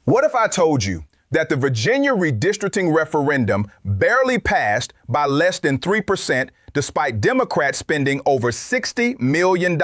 What if I told you that the Virginia redistricting referendum barely passed by less than 3% despite Democrats spending over $60 million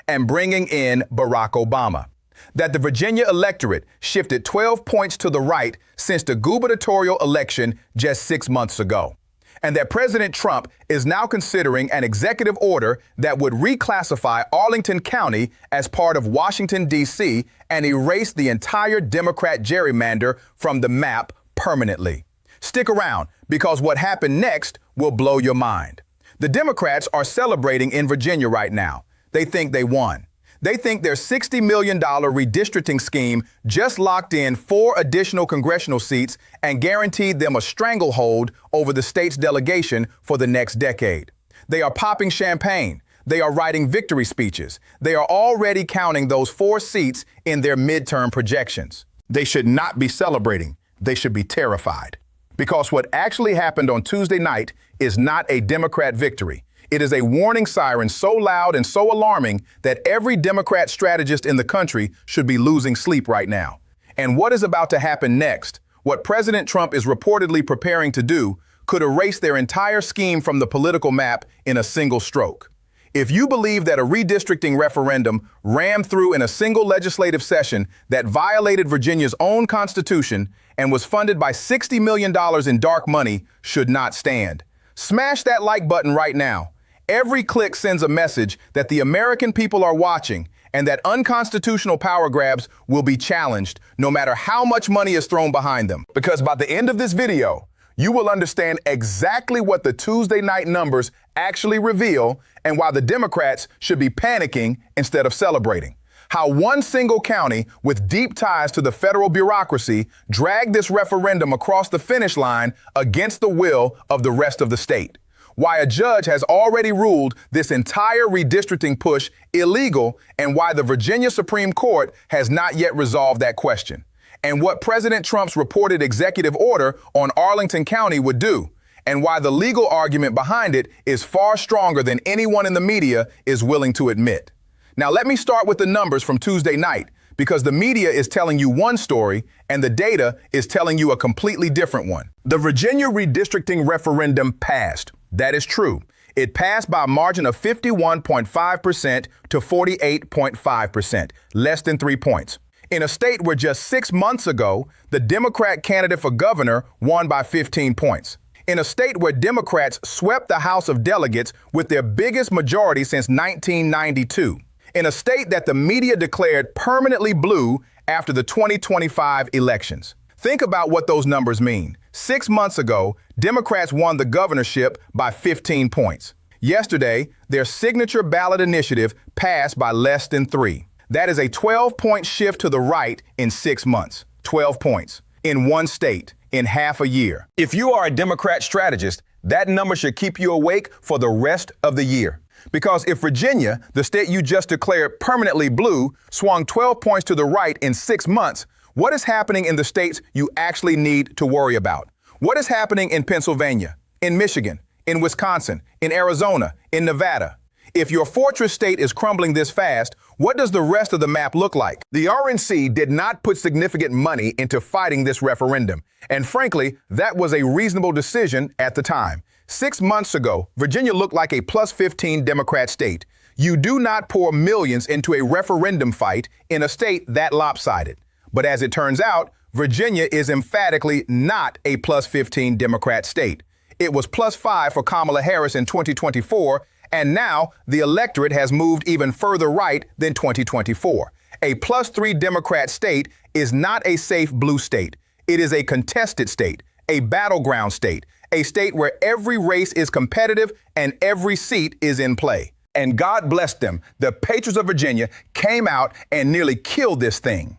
and bringing in Barack Obama? That the Virginia electorate shifted 12 points to the right since the gubernatorial election just 6 months ago? And that President Trump is now considering an executive order that would reclassify Arlington County as part of Washington, D.C. and erase the entire Democrat gerrymander from the map permanently. Stick around, because what happened next will blow your mind. The Democrats are celebrating in Virginia right now. They think they won. They think their $60 million redistricting scheme just locked in 4 additional congressional seats and guaranteed them a stranglehold over the state's delegation for the next decade. They are popping champagne. They are writing victory speeches. They are already counting those 4 seats in their midterm projections. They should not be celebrating. They should be terrified. Because what actually happened on Tuesday night is not a Democrat victory. It is a warning siren so loud and so alarming that every Democrat strategist in the country should be losing sleep right now. And what is about to happen next, what President Trump is reportedly preparing to do, could erase their entire scheme from the political map in a single stroke. If you believe that a redistricting referendum rammed through in a single legislative session that violated Virginia's own constitution and was funded by $60 million in dark money should not stand, smash that like button right now. Every click sends a message that the American people are watching and that unconstitutional power grabs will be challenged no matter how much money is thrown behind them. Because by the end of this video, you will understand exactly what the Tuesday night numbers actually reveal and why the Democrats should be panicking instead of celebrating. How one single county with deep ties to the federal bureaucracy dragged this referendum across the finish line against the will of the rest of the state. Why a judge has already ruled this entire redistricting push illegal, and why the Virginia Supreme Court has not yet resolved that question. And what President Trump's reported executive order on Arlington County would do, and why the legal argument behind it is far stronger than anyone in the media is willing to admit. Now let me start with the numbers from Tuesday night, because the media is telling you one story and the data is telling you a completely different one. The Virginia redistricting referendum passed. That is true. It passed by a margin of 51.5% to 48.5%, less than 3 points. In a state where just 6 months ago, the Democrat candidate for governor won by 15 points. In a state where Democrats swept the House of Delegates with their biggest majority since 1992. In a state that the media declared permanently blue after the 2025 elections. Think about what those numbers mean. 6 months ago, Democrats won the governorship by 15 points. Yesterday, their signature ballot initiative passed by less than 3. That is a 12-point shift to the right in 6 months. 12 points. In one state. In half a year. If you are a Democrat strategist, that number should keep you awake for the rest of the year. Because if Virginia, the state you just declared permanently blue, swung 12 points to the right in 6 months, what is happening in the states you actually need to worry about? What is happening in Pennsylvania, in Michigan, in Wisconsin, in Arizona, in Nevada? If your fortress state is crumbling this fast, what does the rest of the map look like? The RNC did not put significant money into fighting this referendum. And frankly, that was a reasonable decision at the time. 6 months ago, Virginia looked like a plus 15 Democrat state. You do not pour millions into a referendum fight in a state that lopsided. But as it turns out, Virginia is emphatically not a plus 15 Democrat state. It was plus 5 for Kamala Harris in 2024, and now the electorate has moved even further right than 2024. A plus 3 Democrat state is not a safe blue state. It is a contested state, a battleground state, a state where every race is competitive and every seat is in play. And God bless them, the patriots of Virginia came out and nearly killed this thing.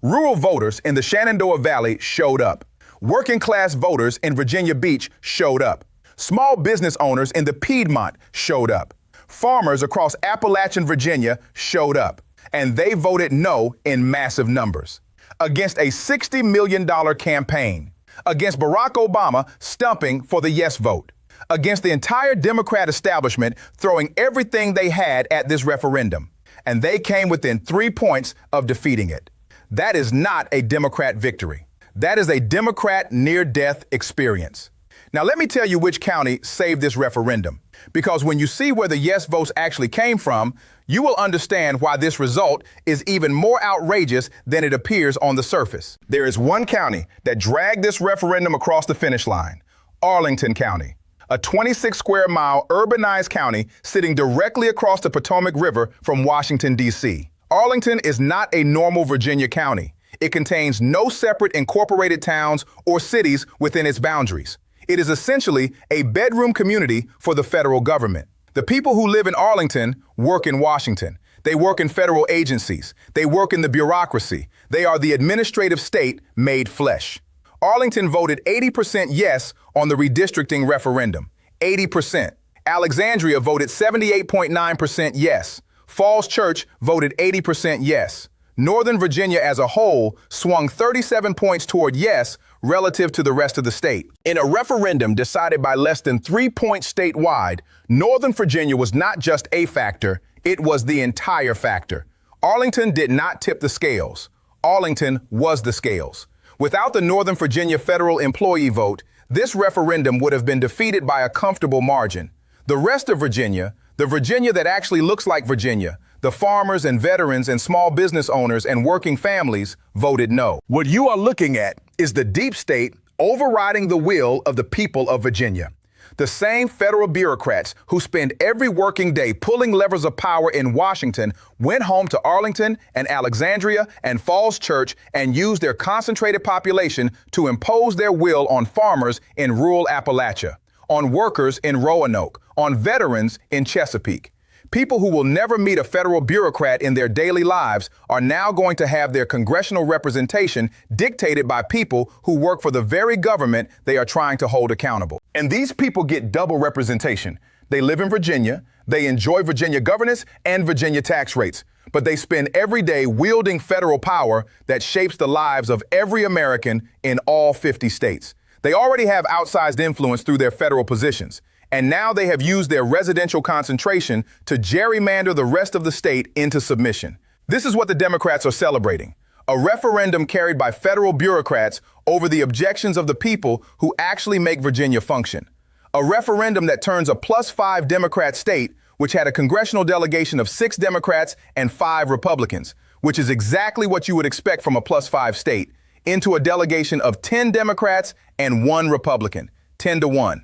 Rural voters in the Shenandoah Valley showed up. Working class voters in Virginia Beach showed up. Small business owners in the Piedmont showed up. Farmers across Appalachian Virginia showed up. And they voted no in massive numbers. Against a $60 million campaign. Against Barack Obama stumping for the yes vote. Against the entire Democrat establishment throwing everything they had at this referendum. And they came within 3 points of defeating it. That is not a Democrat victory. That is a Democrat near-death experience. Now, let me tell you which county saved this referendum, because when you see where the yes votes actually came from, you will understand why this result is even more outrageous than it appears on the surface. There is one county that dragged this referendum across the finish line: Arlington County, a 26-square-mile urbanized county sitting directly across the Potomac River from Washington, D.C. Arlington is not a normal Virginia county. It contains no separate incorporated towns or cities within its boundaries. It is essentially a bedroom community for the federal government. The people who live in Arlington work in Washington. They work in federal agencies. They work in the bureaucracy. They are the administrative state made flesh. Arlington voted 80% yes on the redistricting referendum. 80%. Alexandria voted 78.9% yes. Falls Church voted 80% yes. Northern Virginia as a whole swung 37 points toward yes relative to the rest of the state. In a referendum decided by less than 3 points statewide, Northern Virginia was not just a factor, it was the entire factor. Arlington did not tip the scales. Arlington was the scales. Without the Northern Virginia federal employee vote, this referendum would have been defeated by a comfortable margin. The rest of Virginia, the Virginia that actually looks like Virginia, the farmers and veterans and small business owners and working families, voted no. What you are looking at is the deep state overriding the will of the people of Virginia. The same federal bureaucrats who spend every working day pulling levers of power in Washington went home to Arlington and Alexandria and Falls Church and used their concentrated population to impose their will on farmers in rural Appalachia, on workers in Roanoke, on veterans in Chesapeake. People who will never meet a federal bureaucrat in their daily lives are now going to have their congressional representation dictated by people who work for the very government they are trying to hold accountable. And these people get double representation. They live in Virginia, they enjoy Virginia governance and Virginia tax rates, but they spend every day wielding federal power that shapes the lives of every American in all 50 states. They already have outsized influence through their federal positions. And now they have used their residential concentration to gerrymander the rest of the state into submission. This is what the Democrats are celebrating: a referendum carried by federal bureaucrats over the objections of the people who actually make Virginia function. A referendum that turns a +5 Democrat state, which had a congressional delegation of 6 Democrats and 5 Republicans, which is exactly what you would expect from a +5 state, into a delegation of 10 Democrats and 1 Republican, 10-1.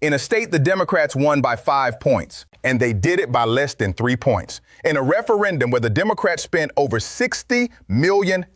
In a state the Democrats won by 5 points, and they did it by less than 3 points. In a referendum where the Democrats spent over $60 million,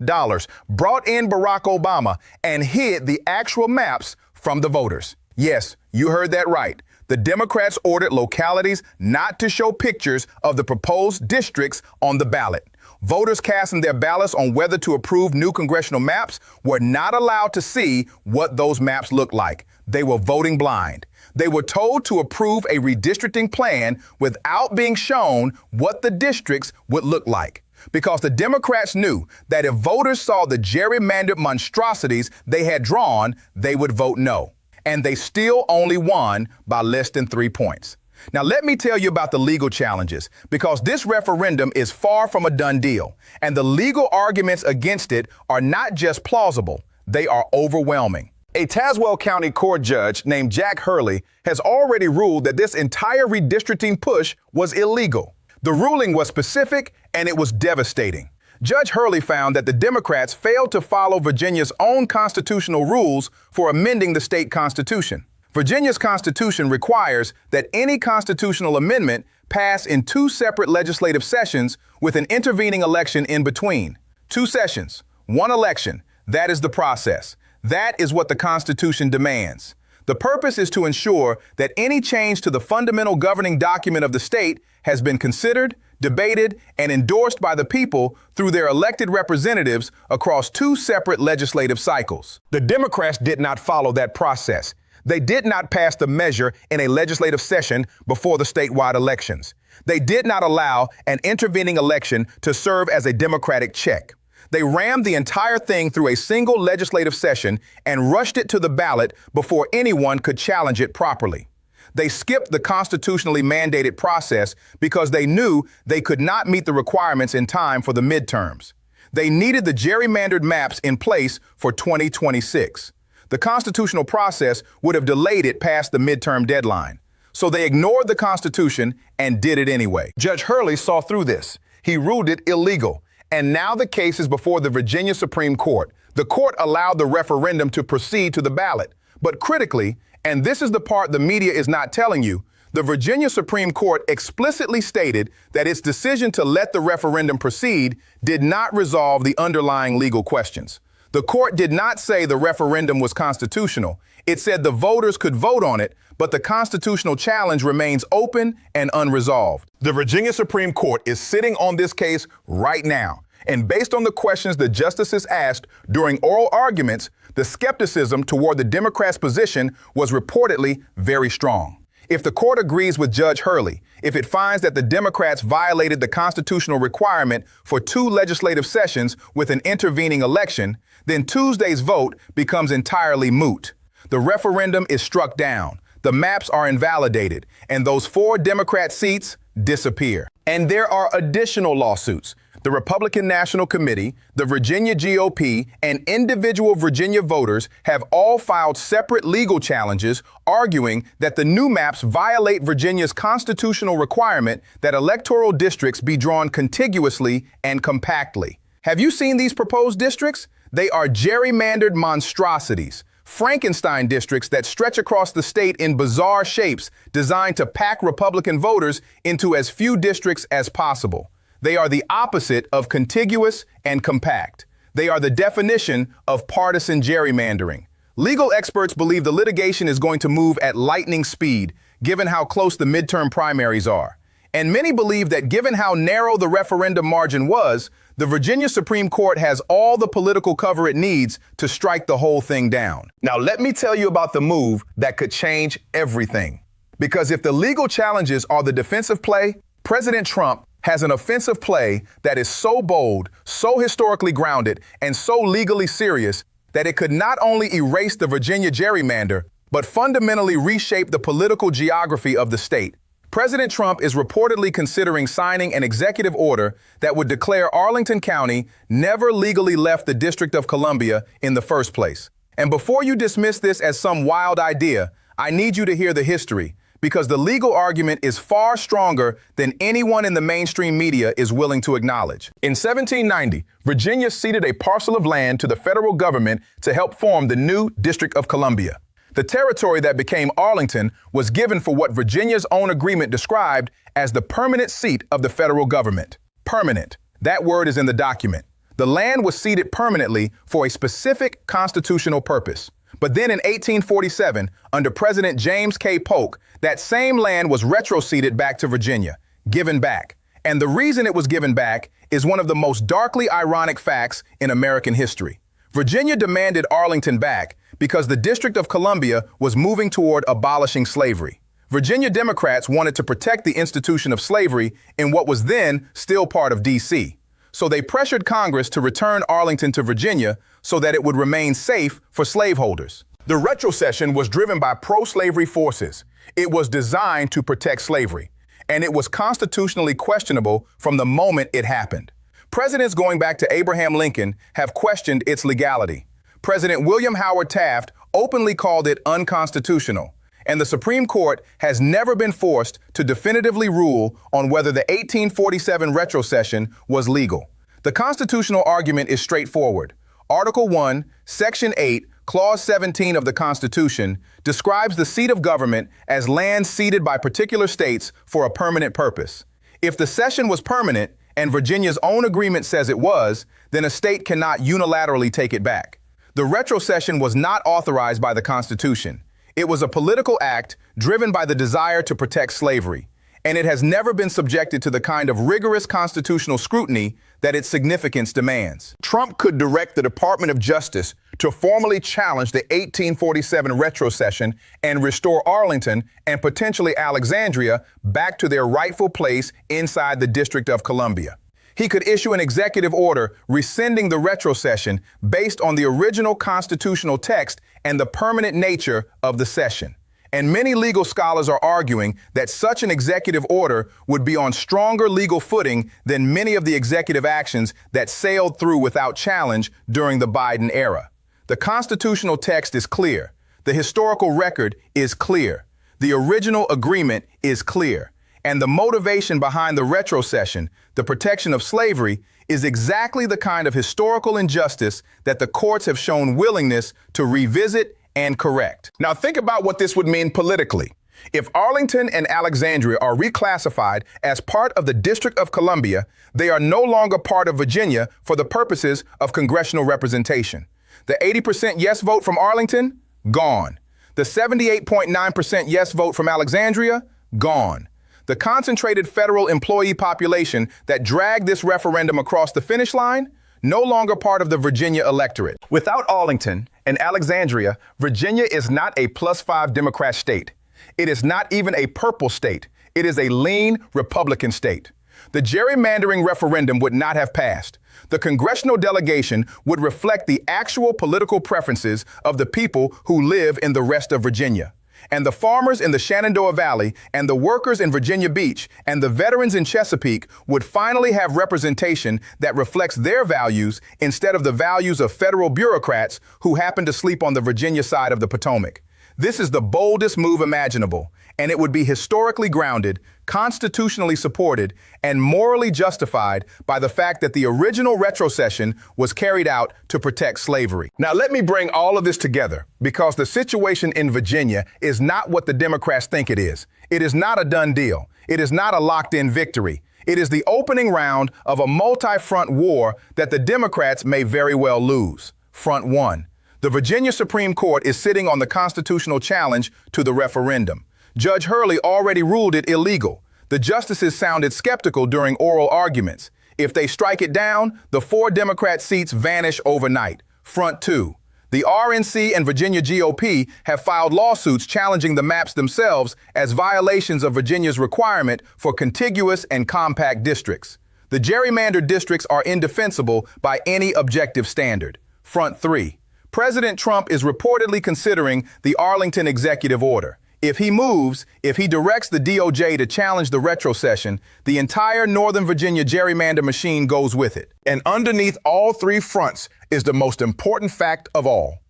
brought in Barack Obama, and hid the actual maps from the voters. Yes, you heard that right. The Democrats ordered localities not to show pictures of the proposed districts on the ballot. Voters casting their ballots on whether to approve new congressional maps were not allowed to see what those maps looked like. They were voting blind. They were told to approve a redistricting plan without being shown what the districts would look like. Because the Democrats knew that if voters saw the gerrymandered monstrosities they had drawn, they would vote no. And they still only won by less than 3 points. Now, let me tell you about the legal challenges, because this referendum is far from a done deal, and the legal arguments against it are not just plausible, they are overwhelming. A Tazewell County court judge named Jack Hurley has already ruled that this entire redistricting push was illegal. The ruling was specific, and it was devastating. Judge Hurley found that the Democrats failed to follow Virginia's own constitutional rules for amending the state constitution. Virginia's constitution requires that any constitutional amendment pass in 2 separate legislative sessions with an intervening election in between. 2 sessions, 1 election. That is the process. That is what the Constitution demands. The purpose is to ensure that any change to the fundamental governing document of the state has been considered, debated, and endorsed by the people through their elected representatives across 2 separate legislative cycles. The Democrats did not follow that process. They did not pass the measure in a legislative session before the statewide elections. They did not allow an intervening election to serve as a Democratic check. They rammed the entire thing through a single legislative session and rushed it to the ballot before anyone could challenge it properly. They skipped the constitutionally mandated process because they knew they could not meet the requirements in time for the midterms. They needed the gerrymandered maps in place for 2026. The constitutional process would have delayed it past the midterm deadline. So they ignored the Constitution and did it anyway. Judge Hurley saw through this. He ruled it illegal. And now the case is before the Virginia Supreme Court. The court allowed the referendum to proceed to the ballot. But critically, and this is the part the media is not telling you, the Virginia Supreme Court explicitly stated that its decision to let the referendum proceed did not resolve the underlying legal questions. The court did not say the referendum was constitutional. It said the voters could vote on it, but the constitutional challenge remains open and unresolved. The Virginia Supreme Court is sitting on this case right now. And based on the questions the justices asked during oral arguments, the skepticism toward the Democrats' position was reportedly very strong. If the court agrees with Judge Hurley, if it finds that the Democrats violated the constitutional requirement for 2 legislative sessions with an intervening election, then Tuesday's vote becomes entirely moot. The referendum is struck down, the maps are invalidated, and those 4 Democrat seats disappear. And there are additional lawsuits. The Republican National Committee, the Virginia GOP, and individual Virginia voters have all filed separate legal challenges arguing that the new maps violate Virginia's constitutional requirement that electoral districts be drawn contiguously and compactly. Have you seen these proposed districts? They are gerrymandered monstrosities, Frankenstein districts that stretch across the state in bizarre shapes designed to pack Republican voters into as few districts as possible. They are the opposite of contiguous and compact. They are the definition of partisan gerrymandering. Legal experts believe the litigation is going to move at lightning speed, given how close the midterm primaries are. And many believe that given how narrow the referendum margin was, the Virginia Supreme Court has all the political cover it needs to strike the whole thing down. Now, let me tell you about the move that could change everything. Because if the legal challenges are the defensive play, President Trump has an offensive play that is so bold, so historically grounded, and so legally serious that it could not only erase the Virginia gerrymander, but fundamentally reshape the political geography of the state. President Trump is reportedly considering signing an executive order that would declare Arlington County never legally left the District of Columbia in the first place. And before you dismiss this as some wild idea, I need you to hear the history, because the legal argument is far stronger than anyone in the mainstream media is willing to acknowledge. In 1790, Virginia ceded a parcel of land to the federal government to help form the new District of Columbia. The territory that became Arlington was given for what Virginia's own agreement described as the permanent seat of the federal government. Permanent. That word is in the document. The land was ceded permanently for a specific constitutional purpose. But then in 1847, under President James K. Polk, that same land was retroceded back to Virginia, given back. And the reason it was given back is one of the most darkly ironic facts in American history. Virginia demanded Arlington back because the District of Columbia was moving toward abolishing slavery. Virginia Democrats wanted to protect the institution of slavery in what was then still part of D.C. So they pressured Congress to return Arlington to Virginia so that it would remain safe for slaveholders. The retrocession was driven by pro-slavery forces. It was designed to protect slavery, and it was constitutionally questionable from the moment it happened. Presidents going back to Abraham Lincoln have questioned its legality. President William Howard Taft openly called it unconstitutional, and the Supreme Court has never been forced to definitively rule on whether the 1847 retrocession was legal. The constitutional argument is straightforward. Article 1, Section 8, Clause 17 of the Constitution describes the seat of government as land ceded by particular states for a permanent purpose. If the cession was permanent, and Virginia's own agreement says it was, then a state cannot unilaterally take it back. The retrocession was not authorized by the Constitution. It was a political act driven by the desire to protect slavery, and it has never been subjected to the kind of rigorous constitutional scrutiny that its significance demands. Trump could direct the Department of Justice to formally challenge the 1847 retrocession and restore Arlington and potentially Alexandria back to their rightful place inside the District of Columbia. He could issue an executive order rescinding the retrocession based on the original constitutional text and the permanent nature of the cession. And many legal scholars are arguing that such an executive order would be on stronger legal footing than many of the executive actions that sailed through without challenge during the Biden era. The constitutional text is clear. The historical record is clear. The original agreement is clear. And the motivation behind the retrocession, the protection of slavery, is exactly the kind of historical injustice that the courts have shown willingness to revisit and correct. Now think about what this would mean politically. If Arlington and Alexandria are reclassified as part of the District of Columbia, they are no longer part of Virginia for the purposes of congressional representation. The 80% yes vote from Arlington? Gone. The 78.9% yes vote from Alexandria? Gone. The concentrated federal employee population that dragged this referendum across the finish line? No longer part of the Virginia electorate. Without Arlington and Alexandria, Virginia is not a +5 Democrat state. It is not even a purple state. It is a lean Republican state. The gerrymandering referendum would not have passed. The congressional delegation would reflect the actual political preferences of the people who live in the rest of Virginia. And the farmers in the Shenandoah Valley and the workers in Virginia Beach and the veterans in Chesapeake would finally have representation that reflects their values instead of the values of federal bureaucrats who happen to sleep on the Virginia side of the Potomac. This is the boldest move imaginable, and it would be historically grounded, constitutionally supported, and morally justified by the fact that the original retrocession was carried out to protect slavery. Now let me bring all of this together, because the situation in Virginia is not what the Democrats think it is. It is not a done deal. It is not a locked-in victory. It is the opening round of a multi-front war that the Democrats may very well lose. Front 1. The Virginia Supreme Court is sitting on the constitutional challenge to the referendum. Judge Hurley already ruled it illegal. The justices sounded skeptical during oral arguments. If they strike it down, the 4 Democrat seats vanish overnight. Front 2. The RNC and Virginia GOP have filed lawsuits challenging the maps themselves as violations of Virginia's requirement for contiguous and compact districts. The gerrymandered districts are indefensible by any objective standard. Front 3. President Trump is reportedly considering the Arlington executive order. If he directs the DOJ to challenge the retrocession, the entire Northern Virginia gerrymander machine goes with it. And underneath all 3 fronts is the most important fact of all.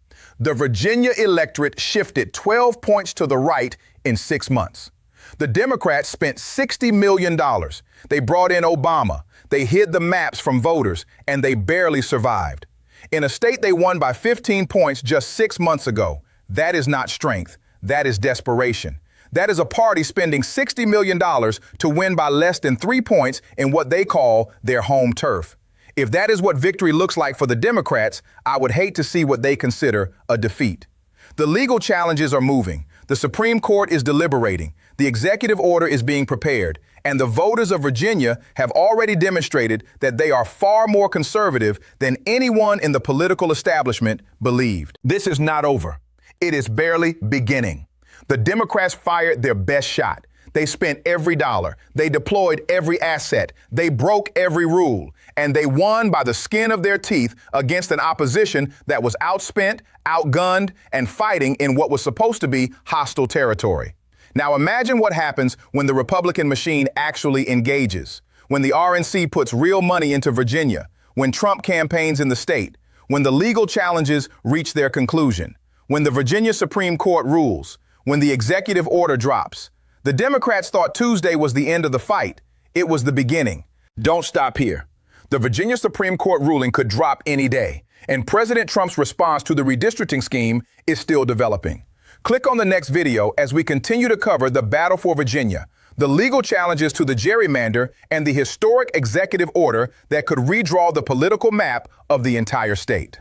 The Virginia electorate shifted 12 points to the right in 6 months. The Democrats spent $60 million. They brought in Obama. They hid the maps from voters, and they barely survived. In a state they won by 15 points just 6 months ago, that is not strength. That is desperation. That is a party spending $60 million to win by less than 3 points in what they call their home turf. If that is what victory looks like for the Democrats, I would hate to see what they consider a defeat. The legal challenges are moving. The Supreme Court is deliberating. The executive order is being prepared. And the voters of Virginia have already demonstrated that they are far more conservative than anyone in the political establishment believed. This is not over. It is barely beginning. The Democrats fired their best shot. They spent every dollar. They deployed every asset. They broke every rule. And they won by the skin of their teeth against an opposition that was outspent, outgunned, and fighting in what was supposed to be hostile territory. Now imagine what happens when the Republican machine actually engages, when the RNC puts real money into Virginia, when Trump campaigns in the state, when the legal challenges reach their conclusion, when the Virginia Supreme Court rules, when the executive order drops. The Democrats thought Tuesday was the end of the fight. It was the beginning. Don't stop here. The Virginia Supreme Court ruling could drop any day, and President Trump's response to the redistricting scheme is still developing. Click on the next video as we continue to cover the battle for Virginia, the legal challenges to the gerrymander, and the historic executive order that could redraw the political map of the entire state.